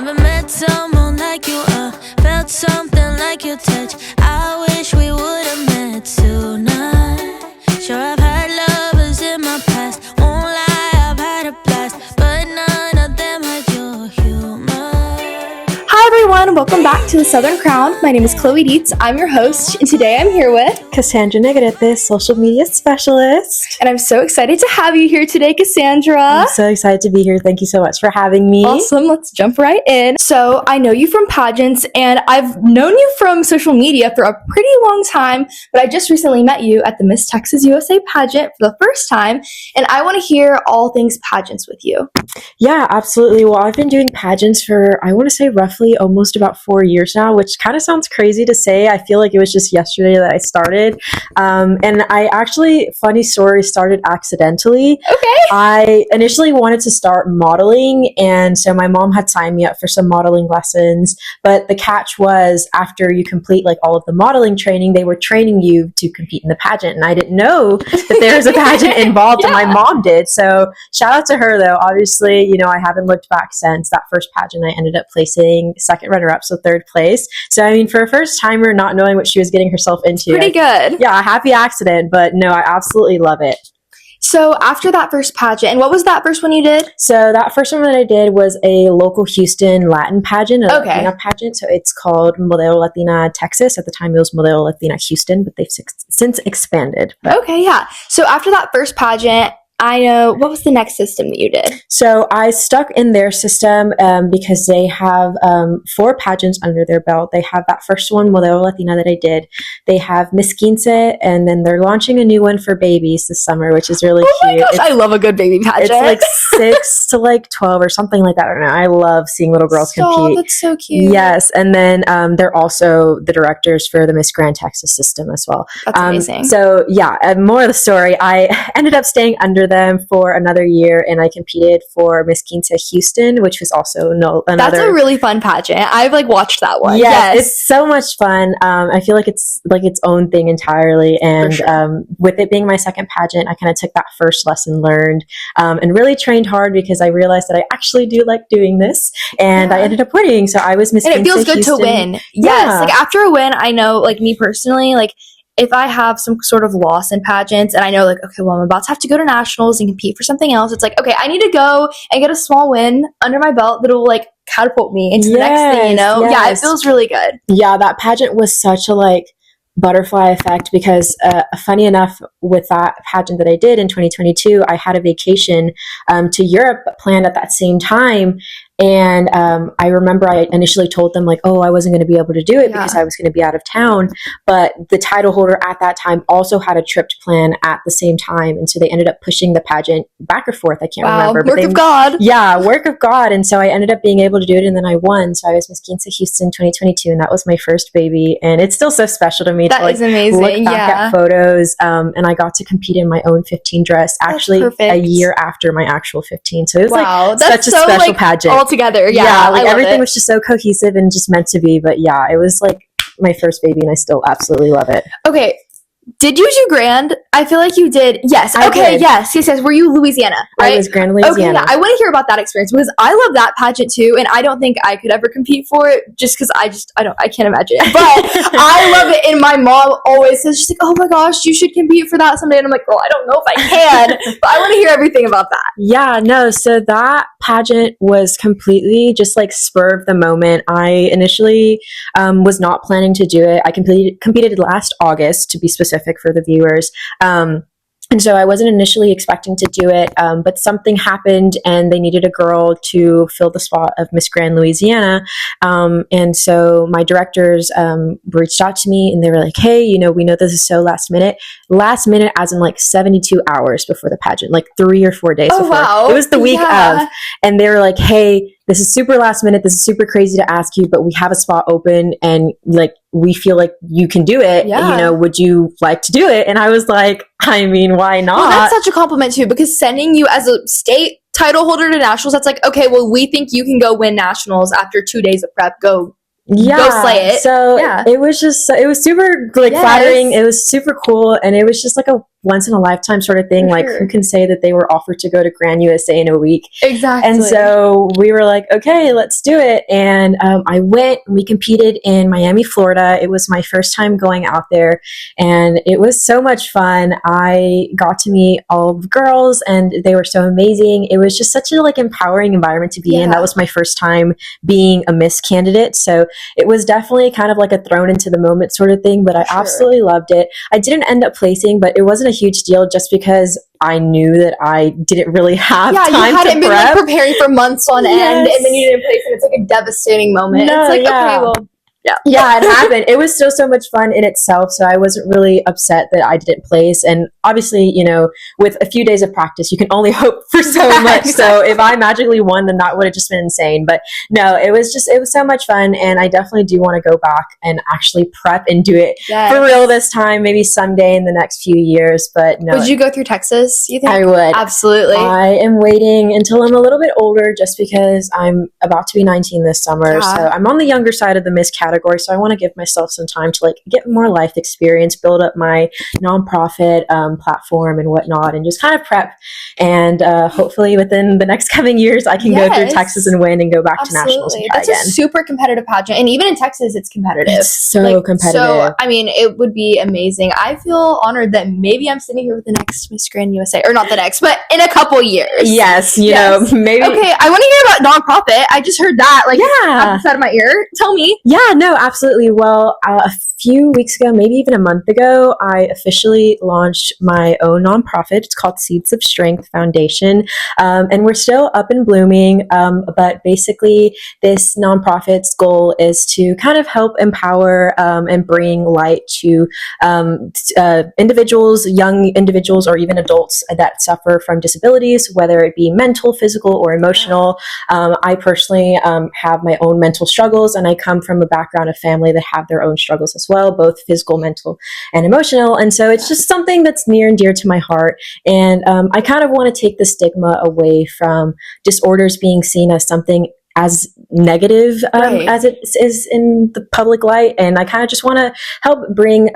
Never met someone like you, felt something like your touch. I wish we would have met tonight. Sure, I've had lovers in my past, won't lie, I've had a blast, but none of them had your humor. Hi everyone, welcome back to the Southern Crown. My name is Chloe Dietz. I'm your host, and today I'm here with Cassandra, Negrete, social media specialist. And I'm so excited to have you here today, Cassandra. I'm so excited to be here. Thank you so much for having me. Awesome, let's jump right in. So I know you from pageants, and I've known you from social media for a pretty long time, but I just recently met you at the Miss Texas USA pageant for the first time, and I want to hear all things pageants with you. Yeah, absolutely. Well, I've been doing pageants for, I want to say roughly almost about 4 years now, which kind of sounds crazy to say. I feel like it was just yesterday that I started. And I actually, funny story, started accidentally. Okay. I initially wanted to start modeling, and so my mom had signed me up for some modeling lessons, but the catch was after you complete like all of the modeling training, they were training you to compete in the pageant, and I didn't know that there was a pageant involved, and my mom did. So shout out to her though. Obviously, you know, I haven't looked back since that first pageant. I ended up placing second runner-up, so third place. So I mean, for a first timer, not knowing what she was getting herself into, Pretty good. Yeah, a happy accident, but no, I absolutely love it. So after that first pageant, and what was that first one you did? So that first one that I did was a local Houston Latin pageant, a Okay. Latina pageant. So it's called Modelo Latina Texas. At the time, it was Modelo Latina Houston, but they've since expanded. Okay, yeah. So after that first pageant, I know, what was the next system that you did? So I stuck in their system because they have 4 pageants under their belt. They have that first one, Modelo Latina, that I did. They have Miss Quince, and then they're launching a new one for babies this summer, which is really cute. Oh my gosh, I love a good baby pageant. It's like 6 to like 12 or something like that. I don't know. I love seeing little girls compete. That's so cute. Yes, and then they're also the directors for the Miss Grand Texas system as well. That's amazing. So yeah, more of the story. I ended up staying under them for another year, and I competed for Miss Quince Houston, which was also another. That's a really fun pageant. I've like watched that one. Yes, it's so much fun. I feel like it's like its own thing entirely, and sure. With it being my second pageant, I kind of took that first lesson learned and really trained hard because I realized that I actually do like doing this, and I ended up winning. So I was Miss Quince Houston. And it feels good Houston. to win. Yes, like after a win, I know, like me personally, like if I have some sort of loss in pageants and I know like, okay, well, I'm about to have to go to nationals and compete for something else, it's like, okay, I need to go and get a small win under my belt that'll like catapult me into the next thing, you know? Yes. Yeah, it feels really good. Yeah, that pageant was such a like butterfly effect because funny enough, with that pageant that I did in 2022, I had a vacation to Europe planned at that same time. And I remember I initially told them like, oh, I wasn't going to be able to do it because I was going to be out of town. But the title holder at that time also had a trip planned at the same time. And so they ended up pushing the pageant back or forth. I can't remember. Work of God. Yeah, work of God. And so I ended up being able to do it, and then I won. So I was Miss Quince Houston 2022, and that was my first baby. And it's still so special to me to like, is amazing. look back at photos. And I got to compete in my own 15 dress actually a year after my actual 15. So it was like such a special pageant. Together. Like everything was just so cohesive and just meant to be. But yeah, it was like my first baby, and I still absolutely love it. Okay. Did you do Grand? I feel like you did. Yes. I did. Yes. Were you Louisiana? Right? I was Grand Louisiana. Okay, yeah. I want to hear about that experience because I love that pageant too, and I don't think I could ever compete for it just because I can't imagine it. But I love it, and my mom always says, she's like, oh my gosh, you should compete for that someday. And I'm like, girl, I don't know if I can, but I want to hear everything about that. Yeah, no. So that pageant was completely just like spur of the moment. I initially was not planning to do it. I competed last August, to be specific for the viewers. And so I wasn't initially expecting to do it, but something happened and they needed a girl to fill the spot of Miss Grand Louisiana. And so my directors reached out to me and they were like, hey, you know, we know this is so last minute as in like 72 hours before the pageant, like 3 or 4 days before. Wow. It was the week of. And they were like, hey, this is super last minute. This is super crazy to ask you, but we have a spot open and like, we feel like you can do it. Yeah. You know, would you like to do it? And I was like, I mean, why not? Well, that's such a compliment too, because sending you as a state title holder to nationals, that's like, okay, well, we think you can go win nationals after 2 days of prep. Go slay it. So it was just, it was super like flattering. It was super cool. And it was just like a once in a lifetime sort of thing. For Like, sure. who can say that they were offered to go to Grand USA in a week? Exactly. And so we were like, okay, let's do it. And I went, we competed in Miami, Florida. It was my first time going out there, and it was so much fun. I got to meet all the girls, and they were so amazing. It was just such a like empowering environment to be in. That was my first time being a Miss candidate. So it was definitely kind of like a thrown into the moment sort of thing, but I absolutely loved it. I didn't end up placing, but it wasn't a huge deal just because I knew that I didn't really have time you hadn't to been prep. like preparing for months on end, and then you didn't place, and it's like a devastating moment. No, it's like, yeah. okay, well, Yeah, it happened. It was still so much fun in itself, so I wasn't really upset that I didn't place. And obviously, you know, with a few days of practice, you can only hope for so much. Exactly. So if I magically won, then that would have just been insane. But no, it was so much fun, and I definitely do want to go back and actually prep and do it for real this time, maybe someday in the next few years. But no. Would you go through Texas, you think? I would. Absolutely. I am waiting until I'm a little bit older, just because I'm about to be 19 this summer. Yeah. So I'm on the younger side of the Miss category. So I want to give myself some time to like get more life experience, build up my nonprofit platform and whatnot, and just kind of prep. And hopefully within the next coming years, I can go through Texas and win and go back to nationals and try That's again. a super competitive pageant. And even in Texas, it's competitive. It's so competitive. So, I mean, it would be amazing. I feel honored that maybe I'm sitting here with the next Miss Grand USA. Or not the next, but in a couple years. Yes, you know, maybe. Okay, I want to hear about nonprofit. I just heard that, like, off the side of my ear. Tell me. Yeah, no, absolutely. Well, a few weeks ago, maybe even a month ago, I officially launched my own nonprofit. It's called Seeds of Strength Foundation. And we're still up and blooming. But basically, this nonprofit's goal is to kind of help empower and bring light to individuals, young individuals, or even adults that suffer from disabilities, whether it be mental, physical, or emotional. I personally have my own mental struggles, and I come from a background of family that have their own struggles as well, both physical, mental, and emotional. And so it's just something that's near and dear to my heart. And I kind of want to take the stigma away from disorders being seen as something as negative as it is in the public light. And I kind of just want to help bring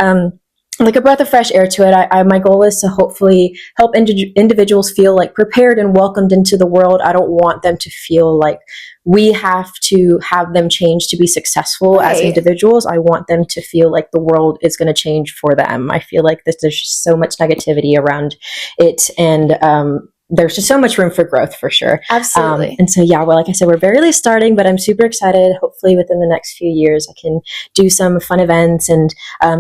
like a breath of fresh air to it. My goal is to hopefully help individuals feel like prepared and welcomed into the world. I don't want them to feel like we have to have them change to be successful as individuals. I want them to feel like the world is going to change for them. I feel like there's just so much negativity around it, and there's just so much room for growth for sure. Absolutely. And so, yeah, well, like I said, we're barely starting, but I'm super excited. Hopefully within the next few years, I can do some fun events and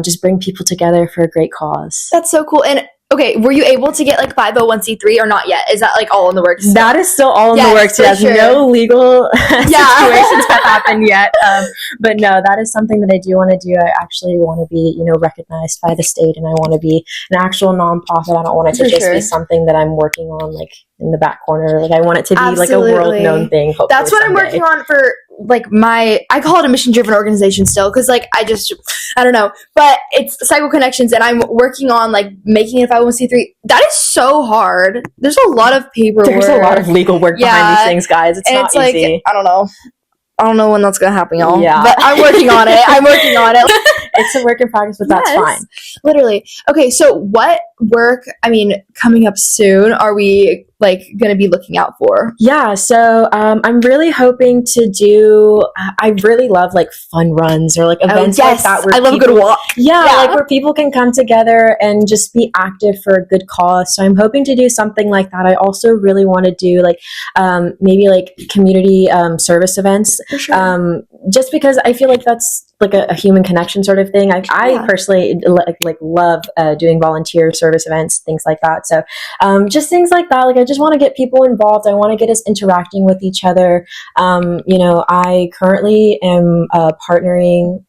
just bring people together for a great cause. That's so cool. And okay, were you able to get like 501c3 or not yet? Is that like all in the works? Still? That is still all in the works. Yes, sure. No legal situations have happened yet. But no, that is something that I do want to do. I actually want to be, you know, recognized by the state, and I want to be an actual nonprofit. I don't want it to just be something that I'm working on like in the back corner. Like I want it to be like a world known thing. That's what I'm working on for like I call it a mission driven organization still, because like I don't know, but it's Cycle Connections, and I'm working on like making it 501c3. That is so hard. There's a lot of paperwork. There's a lot of legal work behind these things, guys. It's not easy. Like, I don't know when that's gonna happen, y'all. Yeah. But I'm working on it. It's a work in progress, but that's fine. Literally. Okay, so what work, coming up soon, are we like going to be looking out for? Yeah, so I'm really hoping to do, I really love like fun runs or like events like that. Where I love a good walk. Yeah, like where people can come together and just be active for a good cause. So I'm hoping to do something like that. I also really want to do like maybe like community service events. For sure. Just because I feel like that's like a human connection sort of thing. I personally like love doing volunteer service events, things like that. So just things like that. Like I just want to get people involved. I want to get us interacting with each other. You know, I currently am partnering.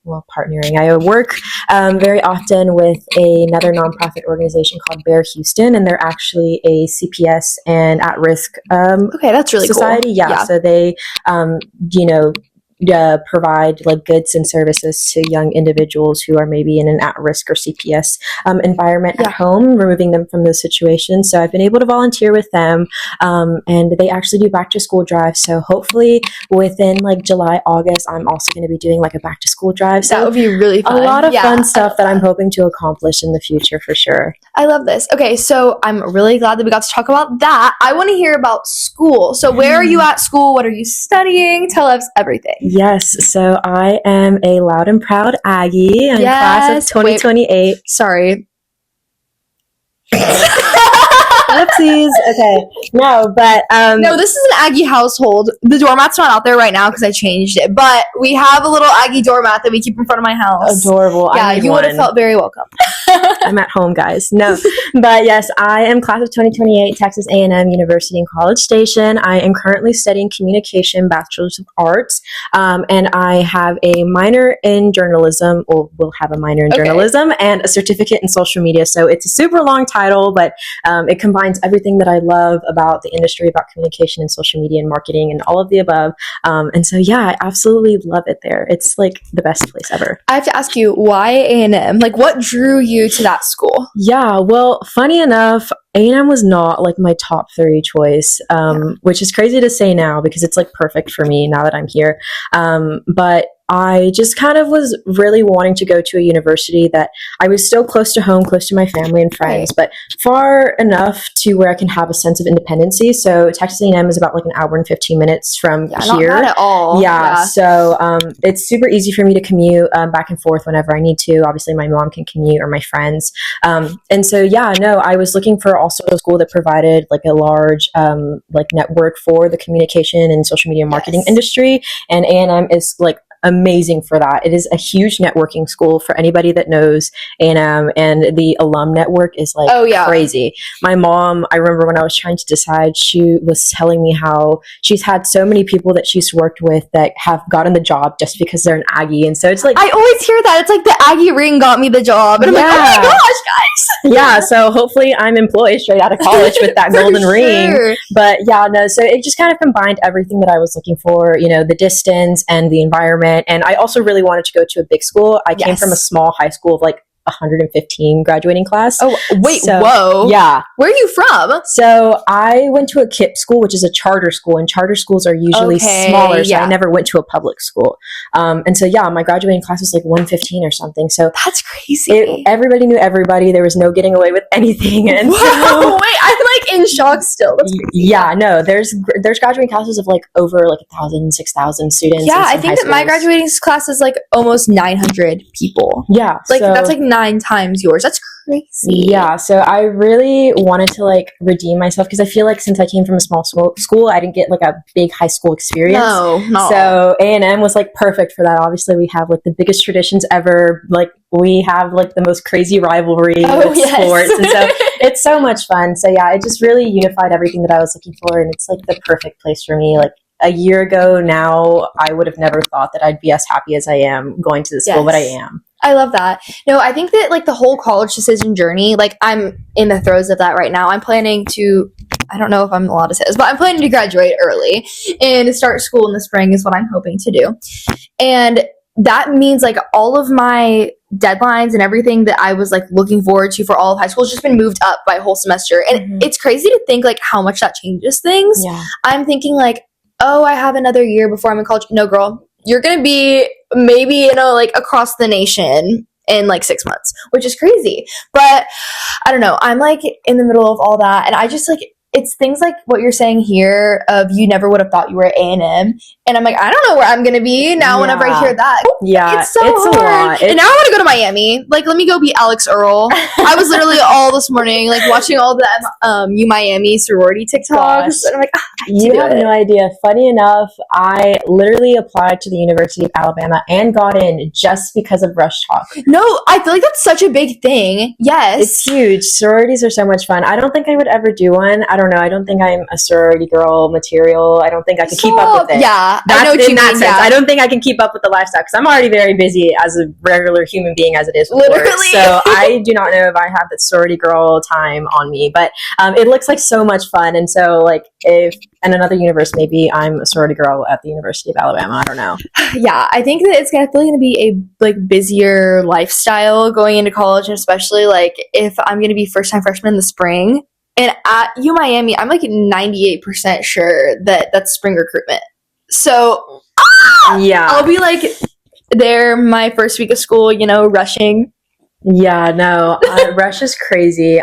I work very often with another nonprofit organization called Bear Houston, and they're actually a CPS and at-risk okay, that's really society. cool. Yeah, so they you know, provide like goods and services to young individuals who are maybe in an at-risk or CPS environment at home, removing them from those situations. So I've been able to volunteer with them, and they actually do back to school drives. So hopefully within like July, August, I'm also going to be doing like a back to school drive. So that would be really fun. A lot of fun stuff that I'm hoping to accomplish in the future for sure. I love this. Okay, so I'm really glad that we got to talk about that. I want to hear about school. So where are you at school? What are you studying? Tell us everything. Yes, so I am a loud and proud Aggie in class of 2028. Wait, sorry. Oopsies. Okay. No, but no, this is an Aggie household. The doormat's not out there right now because I changed it, but we have a little Aggie doormat that we keep in front of my house. Adorable. Yeah, you would have felt very welcome. I'm at home, guys. No, but yes, I am class of 2028, Texas A&M University in College Station. I am currently studying communication, bachelor's of arts, and I have a minor in journalism, or will have a minor in journalism, and a certificate in social media. So it's a super long title, but it combines everything that I love about the industry, about communication and social media and marketing and all of the above. And so, yeah, I absolutely love it there. It's like the best place ever. I have to ask you, why A&M? Like, what drew you to that school? Yeah, well, funny enough, A&M was not like my top 3 choice, which is crazy to say now because it's like perfect for me now that I'm here. But I just kind of was really wanting to go to a university that I was still close to home, close to my family and friends, but far enough to where I can have a sense of independency. So Texas A&M is about like an hour and 15 minutes from here. Not at all. Yeah. So it's super easy for me to commute back and forth whenever I need to. Obviously, my mom can commute or my friends. And so, yeah, no, I was looking for also a school that provided like a large like network for the communication and social media marketing industry. And A&M is like amazing for that. It is a huge networking school for anybody that knows A&M, and the alum network is like crazy. My mom, I remember when I was trying to decide, she was telling me how she's had so many people that she's worked with that have gotten the job just because they're an Aggie. And so it's like, I always hear that. It's like the Aggie ring got me the job. And I'm like, oh my gosh, guys. Yeah. So hopefully I'm employed straight out of college with that golden ring. But yeah, no. So it just kind of combined everything that I was looking for, you know, the distance and the environment. And I also really wanted to go to a big school. I came from a small high school of like 115 graduating class. Oh, wait, whoa. Yeah. Where are you from? So I went to a KIPP school, which is a charter school, and charter schools are usually smaller, so I never went to a public school. And so, yeah, my graduating class was like 115 or something. So that's crazy. Everybody knew everybody. There was no getting away with anything. And so, wait, I'm like in shock still. That's crazy. Yeah, no, there's graduating classes of like over like 1,000, 6,000 students. Yeah, I think that my graduating class is like almost 900 people. Yeah. Like that's like 9 times yours. That's crazy. Yeah, so I really wanted to like redeem myself because I feel like since I came from a small school, I didn't get like a big high school experience. No. So A&M was like perfect for that. Obviously, we have like the biggest traditions ever. Like we have like the most crazy rivalry with sports, and so it's so much fun. So yeah, it just really unified everything that I was looking for, and it's like the perfect place for me. Like a year ago now, I would have never thought that I'd be as happy as I am going to the school, but I am. I love that. No, I think that like the whole college decision journey, like I'm in the throes of that right now. I'm planning to, I don't know if I'm allowed to say this, but I'm planning to graduate early and start school in the spring is what I'm hoping to do. And that means like all of my deadlines and everything that I was like looking forward to for all of high school has just been moved up by a whole semester. And it's crazy to think like how much that changes things. Yeah. I'm thinking like, oh, I have another year before I'm in college. No, girl, you're going to be maybe, you know, like across the nation in like 6 months, which is crazy. But I don't know. I'm like in the middle of all that. And I just like, it's things like what you're saying here of you never would have thought you were at A&M. And I'm like, I don't know where I'm going to be now whenever I hear that. Yeah. It's so hard. A lot. And now I want to go to Miami. Like, let me go be Alex Earl. I was literally all this morning, like watching all the U Miami sorority TikToks. And I'm like, you have no idea. Funny enough, I literally applied to the University of Alabama and got in just because of Rush Talk. No, I feel like that's such a big thing. Yes. It's huge. Sororities are so much fun. I don't think I would ever do one. I don't don't know. I don't think I'm a sorority girl material. I don't think I can keep up with it. Yeah, That's, I know what in you that mean. sense. Yeah. I don't think I can keep up with the lifestyle because I'm already very busy as a regular human being as it is with work. Literally. So I do not know if I have that sorority girl time on me, but it looks like so much fun. And so like if in another universe, maybe I'm a sorority girl at the University of Alabama. I don't know. Yeah, I think that it's definitely going to be a like busier lifestyle going into college, and especially like if I'm going to be first time freshman in the spring. And at U Miami, I'm like 98% sure that that's spring recruitment. So Yeah, I'll be like there my first week of school, you know, rushing. Yeah, no, Rush is crazy.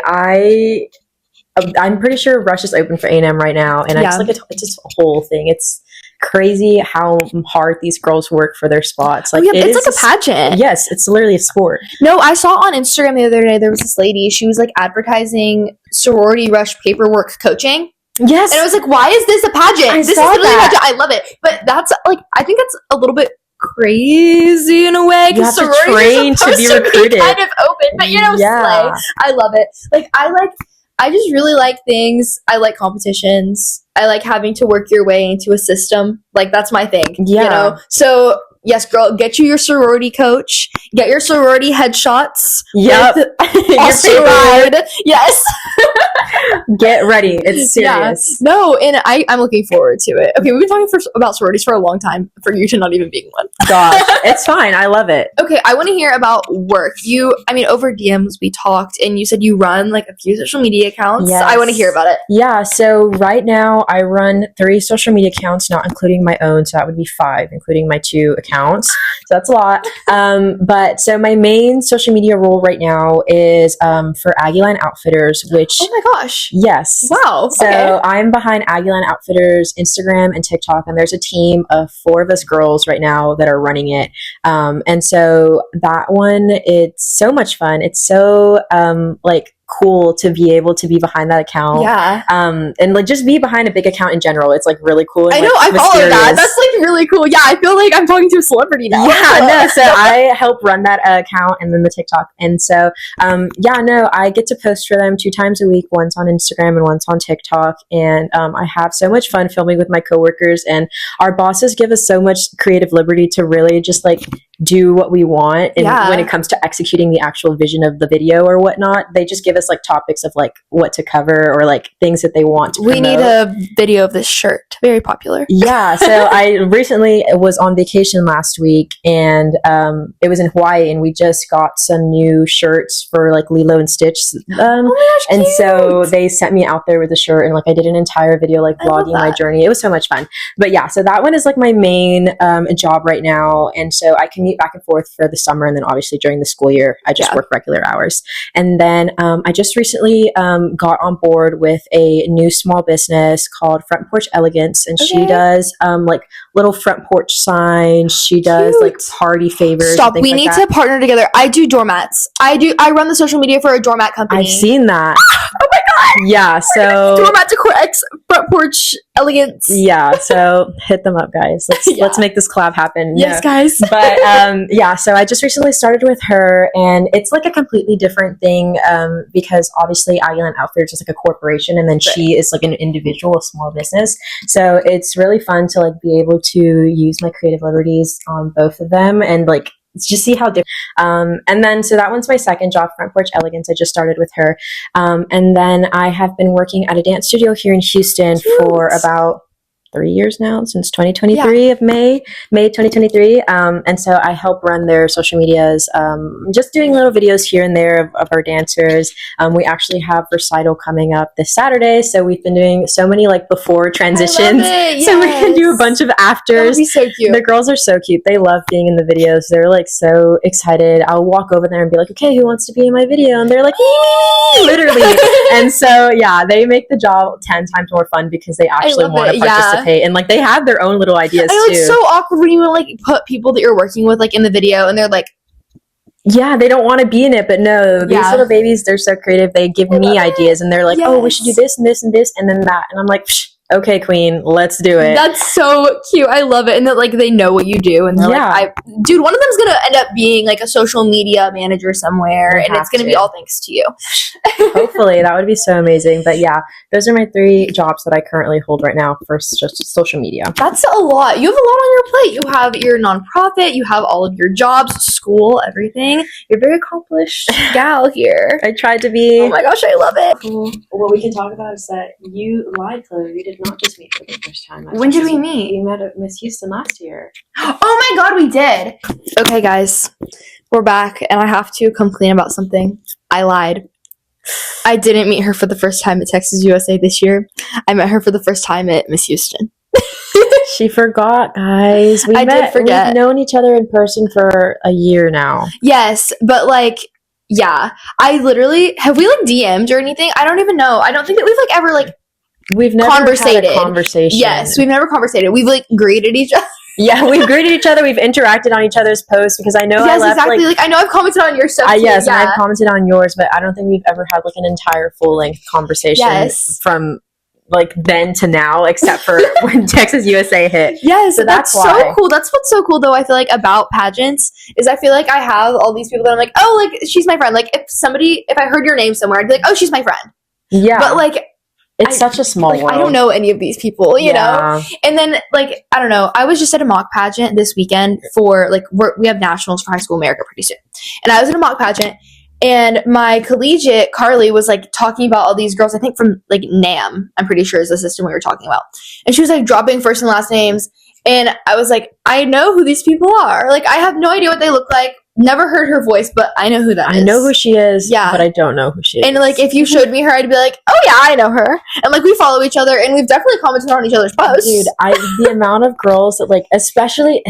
I'm pretty sure Rush is open for A&M right now, and Yeah. it's just a whole thing. It's crazy how hard these girls work for their spots. Like it's like a pageant. Yes, it's literally a sport. No, I saw on Instagram the other day there was this lady. She was like advertising sorority rush paperwork coaching. Yes, And I was like, why is this a pageant? This is saw literally a that. pageant. I love it. But that's like, I think that's a little bit crazy in a way. You have to train to be recruited. Kind of open, but you know, Yeah. slay. I love it. I just really like things. I like competitions. I like having to work your way into a system. Like that's my thing. Yeah. You know? So yes, girl, get you your sorority coach. Get your sorority headshots. Yep. Also ride. Yes. Get ready. It's serious. Yeah. No, and I'm looking forward to it. Okay, we've been talking about sororities for a long time for you to not even being one. Gosh, it's fine. I love it. Okay, I want to hear about work. Over DMs we talked, and you said you run like a few social media accounts. Yes. I want to hear about it. Yeah, so right now I run 3 social media accounts, not including my own, so that would be 5, including my 2 accounts. So that's a lot. But so my main social media role right now is for Aggieline Outfitters, which Oh my gosh. yes. Wow. So Okay. I'm behind Aggieline Outfitters Instagram and TikTok, and there's a team of 4 of us girls right now that are running it. And so that one, it's so much fun. It's so like cool to be able to be behind that account. Yeah. And like just be behind a big account in general. It's like really cool. And, I know, like, I follow that. mysterious. That's like really cool. Yeah, I feel like I'm talking to a celebrity now. Yeah, no, so I help run that account and then the TikTok. And so, I get to post for them 2 times a week, once on Instagram and once on TikTok. And I have so much fun filming with my coworkers, and our bosses give us so much creative liberty to really just like do what we want. And Yeah. when it comes to executing the actual vision of the video or whatnot, they just give us like topics of like what to cover or like things that they want to We need promote. a video of this shirt. Very popular. Yeah, so I recently was on vacation last week, and it was in Hawaii, and we just got some new shirts for like Lilo and Stitch. Oh my gosh, And cute. so they sent me out there with the shirt, and like I did an entire video like I love vlogging my that. journey. It was so much fun. But yeah, so that one is like my main job right now, and so I commute back and forth for the summer, and then obviously during the school year I just Yeah. work regular hours. And then I just recently got on board with a new small business called Front Porch Elegance, and she Okay. does like little front porch signs. She does like Cute. party favors. Stop. and things We like need that. to partner together. I do doormats. I run the social media for a doormat company. I've seen that. Oh my god. Yeah, so Doormat Decor X Front Porch Elegance. yeah, so hit them up, guys. Let's make this collab happen. Yes, No. guys. But so I just recently started with her, and it's like a completely different thing because obviously Aggieline Outfitters is like a corporation, and then she is like an individual, a small business. So it's really fun to like be able to use my creative liberties on both of them, and like just see how different. And then so that one's my second job, Front Porch Elegance. I just started with her, and then I have been working at a dance studio here in Houston for about 3 years now, since 2023 of May 2023. And so I help run their social medias, just doing little videos here and there of our dancers. We actually have recital coming up this Saturday, so we've been doing so many like before transitions. it, So we can do a yes. bunch of That would afters. be so cute. The girls are so cute. They love being in the videos. They're like so excited. I'll walk over there and be like, okay, who wants to be in my video? And they're like, "Me!" Literally. And so, yeah, they make the job 10 times more fun because they actually love want to it, yeah. participate. And like they have their own little ideas I know too. it's so awkward when you like put people that you're working with like in the video and they're like, Yeah, they don't want to be in it, but no, these Yeah. little babies, they're so creative. They give I me love it. ideas, and they're like, oh, we should do Yes. this and this and this and then that. And I'm like, psh, okay, queen, let's do it. That's so cute. I love it. And that like they know what you do, and they're like, dude, one of them's gonna end up being like a social media manager somewhere, and it's gonna be all thanks to you. Hopefully, that would be so amazing. But yeah, those are my 3 jobs that I currently hold right now for just social media. That's a lot. You have a lot on your plate. You have your nonprofit, you have all of your jobs, school, everything. You're a very accomplished gal here. I tried to be. Oh my gosh, I love it. What we can talk about is that you lied, Chloe. We did not just meet for the first time. When did we meet? We met at Miss Houston last year. Oh my god, we did. Okay, guys, we're back, and I have to come clean about something. I lied. I didn't meet her for the first time at Texas USA this year. I met her for the first time at Miss Houston. She forgot, guys. I did forget. We've known each other in person for a year now. Yes, but like, yeah, I literally have we like DM'd or anything? I don't even know. I don't think that we've like ever like we've never had a conversation. Yes, we've never conversated. We've like greeted each other. Yeah, we've greeted each other. We've interacted on each other's posts because I know exactly. Like I know I've commented on your stuff. Yes, and I've commented on yours, but I don't think we've ever had like an entire full length conversation from like then to now, except for when Texas USA hit. Yes, so that's so cool. That's what's so cool though, I feel like, about pageants is I feel like I have all these people that I'm like, oh, like she's my friend. Like if I heard your name somewhere, I'd be like, oh, she's my friend. Yeah. But like it's such a small world. I don't know any of these people, you know? And then like, I don't know. I was just at a mock pageant this weekend for like, we have nationals for High School America pretty soon. And I was in a mock pageant. And my collegiate, Carly, was, like, talking about all these girls, I think from, like, NAM, I'm pretty sure is the system we were talking about. And she was, like, dropping first and last names. And I was like, I know who these people are. Like, I have no idea what they look like. Never heard her voice, but I know who that is. I know who she is, but I don't know who she is. And, like, if you showed me her, I'd be like, oh, yeah, I know her. And, like, we follow each other, and we've definitely commented on each other's posts. Dude, the amount of girls that, like, especially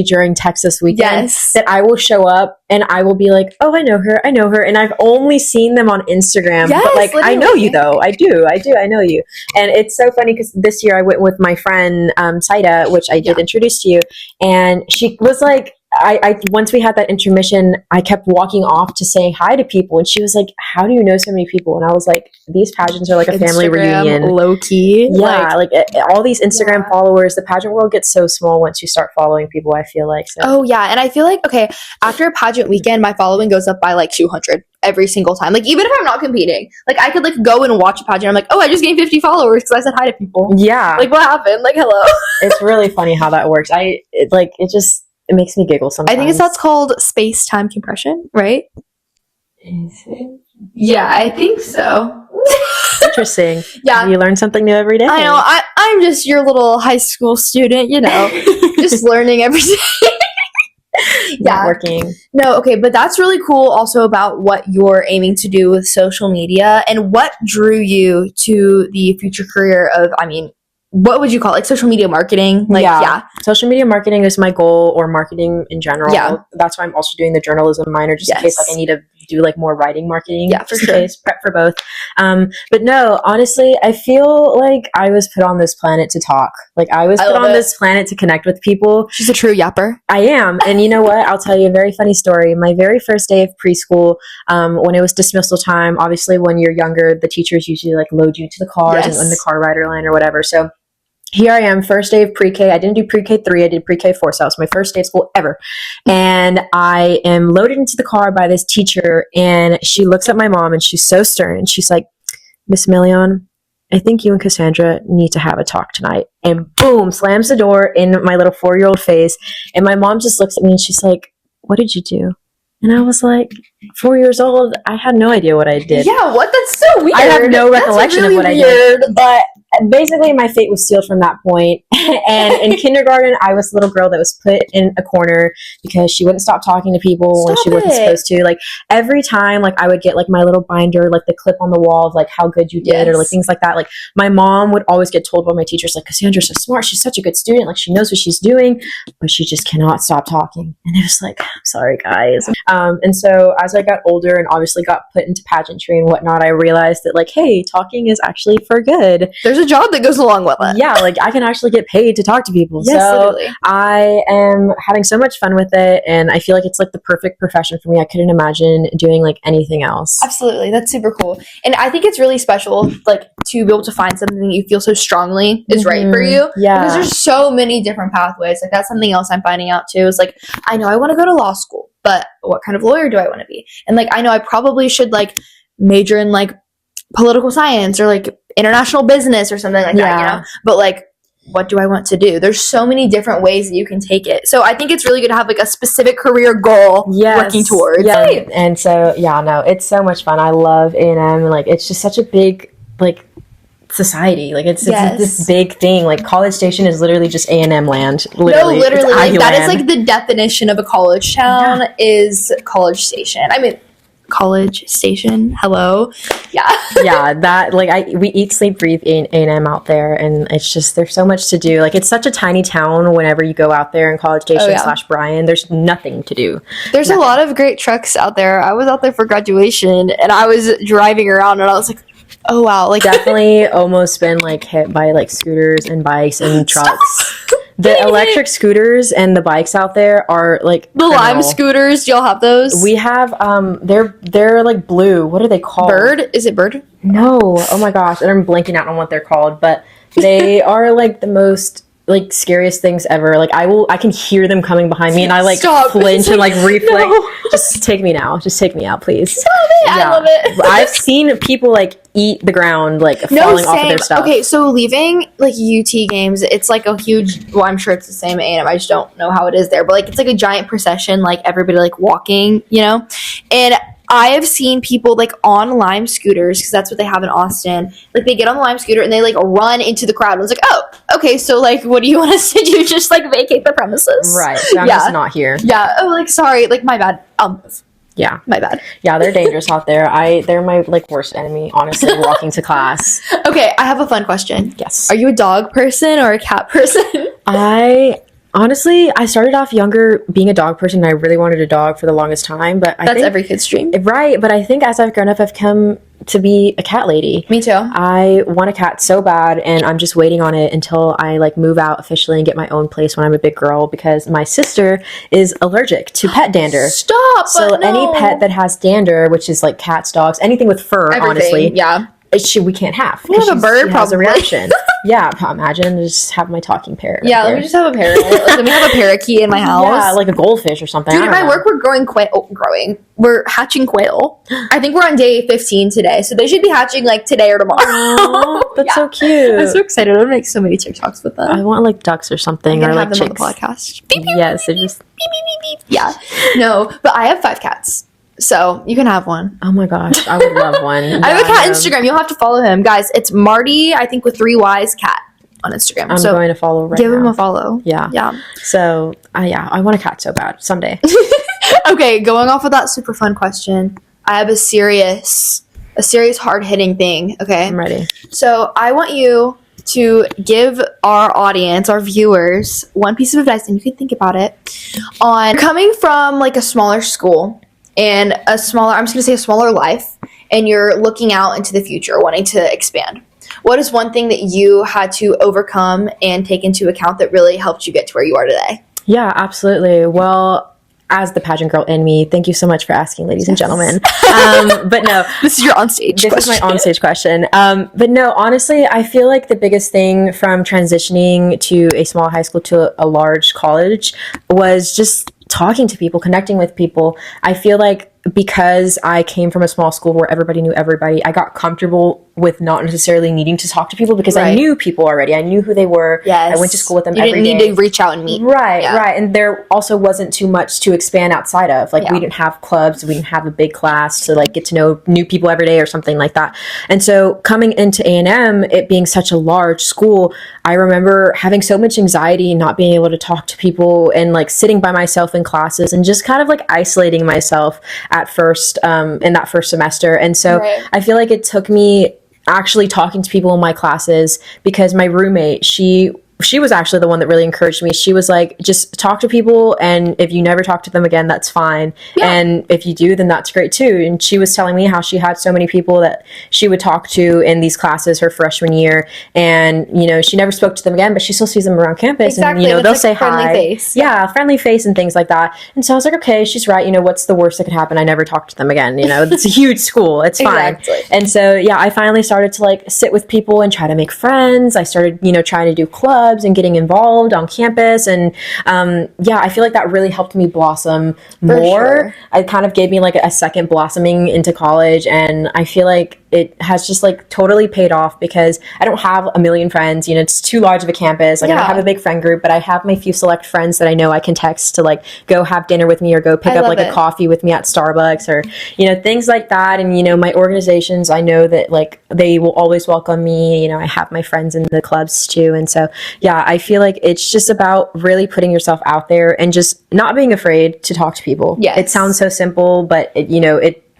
during Texas weekend, that I will show up, and I will be like, oh, I know her. And I've only seen them on Instagram. Yes, but, like, literally. I know you, though. I do. I know you. And it's so funny, because this year I went with my friend, Saida, which I did introduce to you, and she was like, I once we had that intermission, I kept walking off to say hi to people, and she was like, how do you know so many people? And I was like, these pageants are like a family reunion. Low key. Yeah, like all these Instagram followers, the pageant world gets so small once you start following people, I feel like. So. Oh, yeah. And I feel like, okay, after a pageant weekend, my following goes up by like 200 every single time. Like, even if I'm not competing, like, I could like go and watch a pageant. I'm like, oh, I just gained 50 followers because I said hi to people. Yeah. Like, what happened? Like, hello. It's really funny how that works. It makes me giggle sometimes. I think that's called space-time compression, right? Is it? Yeah, I think so. Interesting. Yeah. You learn something new every day. I know. I'm just your little high school student, you know, just learning every day. Networking. No, okay, but that's really cool also about what you're aiming to do with social media and what drew you to the future career of, I mean, what would you call it? Like social media marketing? Like, yeah. Social media marketing is my goal, or marketing in general. Yeah. That's why I'm also doing the journalism minor, just in case like I need to do like more writing marketing. Yeah, for sure. Prep for both. But no, honestly, I feel like I was put on this planet to talk. Like I was put on this planet to connect with people. She's a true yapper. I am. And you know what? I'll tell you a very funny story. My very first day of preschool, when it was dismissal time, obviously when you're younger, the teachers usually like load you to the cars and in the car rider line or whatever. So here I am, first day of pre-K. I didn't do pre-K 3, I did pre-K 4, so that was my first day of school ever. And I am loaded into the car by this teacher, and she looks at my mom, and she's so stern, and she's like, Miss Million, I think you and Cassandra need to have a talk tonight. And boom, slams the door in my little 4-year-old face, and my mom just looks at me, and she's like, what did you do? And I was like, 4 years old, I had no idea what I did. Yeah, what? That's so weird. I have no recollection really of what I did. But basically, my fate was sealed from that point. And in kindergarten, I was the little girl that was put in a corner because she wouldn't stop talking to people when she wasn't supposed to. Like, every time, like, I would get, like, my little binder, like, the clip on the wall of, like, how good you did or, like, things like that. Like, my mom would always get told by my teachers, like, Cassandra's so smart. She's such a good student. Like, she knows what she's doing, but she just cannot stop talking. And it was like, I'm sorry, guys. And so as I got older and obviously got put into pageantry and whatnot, I realized that, like, hey, talking is actually for good. There's a a job that goes along with it. Yeah, like I can actually get paid to talk to people. Yes, so literally. I am having so much fun with it, and I feel like it's like the perfect profession for me. I couldn't imagine doing like anything else. Absolutely. That's super cool. And I think it's really special, like, to be able to find something that you feel so strongly is right for you. Yeah. Because there's so many different pathways. Like, that's something else I'm finding out too. Is like, I know I want to go to law school, but what kind of lawyer do I want to be? And like, I know I probably should like major in like political science or like international business or something like that, you know? But like, what do I want to do? There's so many different ways that you can take it. So I think it's really good to have like a specific career goal working towards. Yeah. And so, yeah, no, it's so much fun. I love A&M. Like, it's just such a big, like, society. Like, it's this big thing. Like, College Station is literally just A&M land. Literally. No, literally. Like, that is land. like the definition of a college town is College Station. I mean, College Station. Hello. Yeah. Yeah, that, like, we eat, sleep, breathe A&M out there, and it's just, there's so much to do. Like, it's such a tiny town whenever you go out there in College Station / Bryan. There's nothing to do. There's a lot of great trucks out there. I was out there for graduation, and I was driving around, and I was like, oh, wow. Like, definitely almost been, like, hit by, like, scooters and bikes and trucks. The electric scooters and the bikes out there are like the Lime scooters. Do y'all have those? We have they're like blue. What are they called? Bird? Is it Bird? No. Oh my gosh, and I'm blanking out on what they're called, but they are like the most like scariest things ever. Like I can hear them coming behind me, and I like flinch and like reflex. No. Just take me now. Just take me out, please. Stop it. Yeah. I love it. I've seen people like eat the ground, like falling off of their stuff. Okay, so leaving like UT games, it's like a huge. Well, I'm sure it's the same at A&M. I just don't know how it is there, but like it's like a giant procession, like everybody like walking, you know, and I have seen people like on Lime scooters because that's what they have in Austin. Like they get on the Lime scooter and they like run into the crowd. And it's like, oh, okay, so like, what do you want us to do? Just like vacate the premises? Right. So I'm just not here. Yeah. Oh, like sorry. Like my bad. I'll move. Yeah. My bad. Yeah, they're dangerous out there. They're my like worst enemy, honestly, walking to class. Okay, I have a fun question. Yes. Are you a dog person or a cat person? Honestly, I started off younger being a dog person, and I really wanted a dog for the longest time. But that's every kid's dream. Right, but I think as I've grown up, I've come to be a cat lady. Me too. I want a cat so bad, and I'm just waiting on it until I like move out officially and get my own place when I'm a big girl, because my sister is allergic to pet dander. Stop! So any pet that has dander, which is like cats, dogs, anything with fur, honestly. Yeah. We can't have. We have a bird, has a reaction. Yeah, imagine just have my talking parrot. Yeah, let me just have a parrot. Let me have a parakeet in my house. Yeah, like a goldfish or something. Dude, at my work, we're hatching quail. I think we're on day 15 today, so they should be hatching like today or tomorrow. That's so cute. I'm so excited. I'm gonna make so many TikToks with them. I want like ducks or something, or like them chicks. On the podcast. Yes, it just beep, beep, beep, beep. Yeah, no, but I have 5 cats. So you can have one. Oh my gosh, I would love one. I have a cat Instagram. You'll have to follow him, guys. It's Marty, I think with 3 Y's cat on Instagram. I'm going to follow right now. Give him a follow. Yeah. So I want a cat so bad someday. Okay, going off of that super fun question, I have a serious hard hitting thing. Okay, I'm ready. So I want you to give our audience, our viewers, one piece of advice, and you can think about it, on coming from like a smaller school and I'm just going to say a smaller life, and you're looking out into the future, wanting to expand. What is one thing that you had to overcome and take into account that really helped you get to where you are today? Yeah, absolutely. Well, as the pageant girl in me, thank you so much for asking, ladies and gentlemen. But no, this is your onstage. This is my onstage question. But no, honestly, I feel like the biggest thing from transitioning to a small high school to a large college was just talking to people, connecting with people. I feel like because I came from a small school where everybody knew everybody, I got comfortable with not necessarily needing to talk to people because I knew people already. I knew who they were. Yes. I went to school with them every day. You didn't need to reach out and meet. Right. And there also wasn't too much to expand outside of. Like, we didn't have clubs. We didn't have a big class to, like, get to know new people every day or something like that. And so coming into A&M, it being such a large school, I remember having so much anxiety and not being able to talk to people and, like, sitting by myself in classes and just kind of, like, isolating myself at first in that first semester. And so I feel like it took me actually talking to people in my classes, because my roommate, she she was actually the one that really encouraged me. She was like, just talk to people, and if you never talk to them again, that's fine. Yeah. And if you do, then that's great too. And she was telling me how she had so many people that she would talk to in these classes her freshman year, and she never spoke to them again, but she still sees them around campus. Exactly. And they'll say friendly hi. Face. Yeah, friendly face and things like that. And so I was like, okay, she's right. What's the worst that could happen? I never talked to them again. It's a huge school. It's fine. Exactly. And so yeah, I finally started to like sit with people and try to make friends. I started trying to do clubs and getting involved on campus, and I feel like that really helped me blossom more. Sure. It kind of gave me like a second blossoming into college, and I feel like it has just like totally paid off because I don't have a million friends. It's too large of a campus. Like I don't have a big friend group, but I have my few select friends that I know I can text to like go have dinner with me or go pick up like a coffee with me at Starbucks or things like that. And my organizations, I know that like they will always welcome me. I have my friends in the clubs too. And so yeah, I feel like it's just about really putting yourself out there and just not being afraid to talk to people. Yes. It sounds so simple, but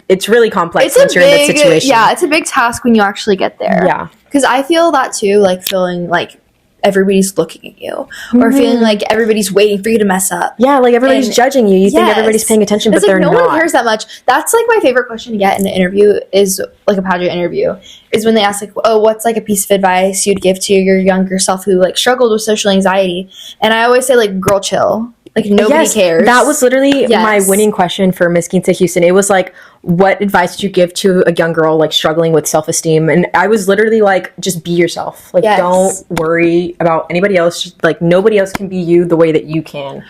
it's really complex once you're in that situation. Yeah, it's a big task when you actually get there. Yeah. Because I feel that too, like feeling like everybody's looking at you or feeling like everybody's waiting for you to mess up. Yeah, like everybody's judging you. You think everybody's paying attention, but they're not. No one cares that much. That's like my favorite question to get in an interview is like a pageant interview is when they ask like, oh, what's like a piece of advice you'd give to your younger self who like struggled with social anxiety? And I always say like, girl, chill. Like nobody cares. That was literally my winning question for Miss Quinta Houston. It was like, what advice did you give to a young girl like struggling with self-esteem? And I was literally like, just be yourself. Like don't worry about anybody else. Just, like nobody else can be you the way that you can.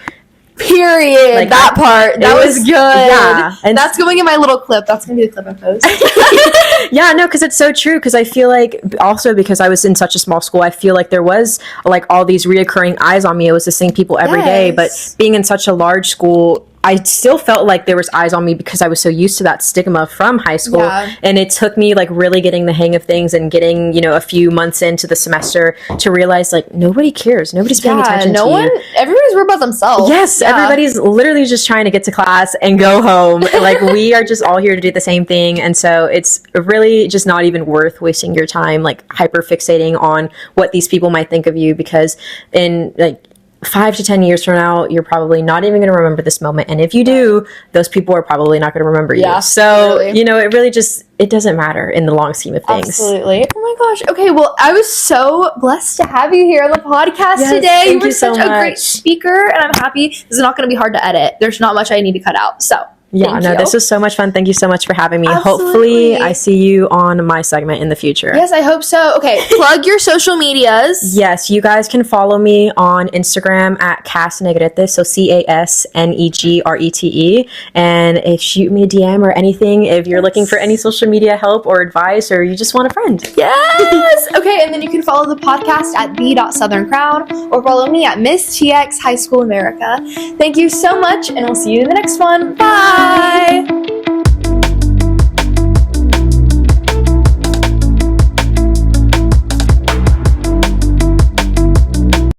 Period. Like that part. That was good. Yeah. And that's going in my little clip. That's going to be the clip I post. Yeah, no, because it's so true. Because I feel like also because I was in such a small school, I feel like there was like all these reoccurring eyes on me. It was the same people every day. But being in such a large school, I still felt like there was eyes on me because I was so used to that stigma from high school. Yeah. And it took me like really getting the hang of things and getting, a few months into the semester to realize like nobody cares. Nobody's paying attention to you. Everybody's worried about themselves. Yes. Yeah. Everybody's literally just trying to get to class and go home. Like we are just all here to do the same thing. And so it's really just not even worth wasting your time like hyper fixating on what these people might think of you, because in like 5 to 10 years from now, you're probably not even going to remember this moment. And if you do, those people are probably not going to remember you. So, it really just, it doesn't matter in the long scheme of things. Absolutely. Oh my gosh. Okay. Well, I was so blessed to have you here on the podcast today. You were such a great speaker, and I'm happy. This is not going to be hard to edit. There's not much I need to cut out. So. Yeah, this was so much fun. Thank you so much for having me. Absolutely. Hopefully, I see you on my segment in the future. Yes, I hope so. Okay, plug your social medias. Yes, you guys can follow me on Instagram at Negrete, so CASNEGRETE, and shoot me a DM or anything if you're looking for any social media help or advice, or you just want a friend. Yes. Okay, and then you can follow the podcast at the.southern crown or follow me at Miss TX High School America. Thank you so much, and we'll see you in the next one. Bye.